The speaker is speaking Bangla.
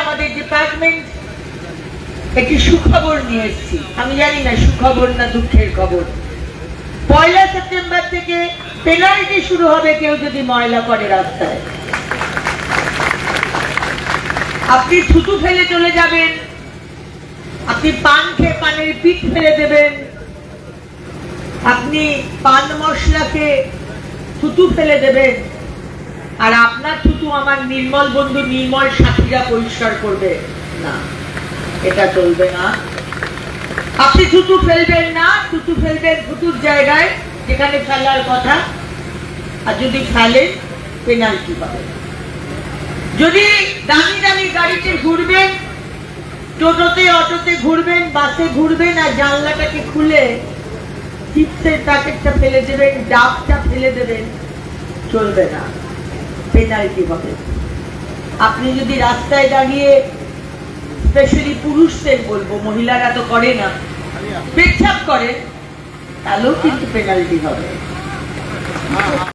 আমাদের ডিপার্টমেন্ট একটি সুখবর নিয়ে এসেছি। আমি জানি না সুখবর না দুঃখের খবর। 1 সেপ্টেম্বর থেকে পেনাল্টি শুরু হবে কেউ যদি ময়লা করে রাস্তায়। আপনি থুতু ফেলে চলে যাবেন, আপনি পান খেয়ে পানের পিঠ ফেলে দেবেন, আপনি পান মশলাকে থুতু ফেলে দেবেন, আর আপনার থুতু আমার নির্মল বন্ধু নির্মল সাথীরা পরিষ্কার করবে না, এটা চলবে না। আপনি থুতু ফেলবেন না, থুতু ফেলবেন থুতুর জায়গায় যেখানে ফেলার কথা, আর যদি ফেলেন পেনাল্টি পাবেন। যদি দামি দামি গাড়িতে ঘুরবেন, টোটোতে অটোতে ঘুরবেন, বাসে ঘুরবেন, আর জানলাটাকে খুলে চিপসের প্যাকেটটা ফেলে দেবেন, ডাবটা ফেলে দেবেন, চলবে না, পেনাল্টি হবে। আপনি যদি রাস্তায় দাঁড়িয়ে, স্পেশালি পুরুষদের বলবো, মহিলারা তো করে না, পেচ্ছাপ করেন, তাহলেও কিন্তু পেনাল্টি হবে।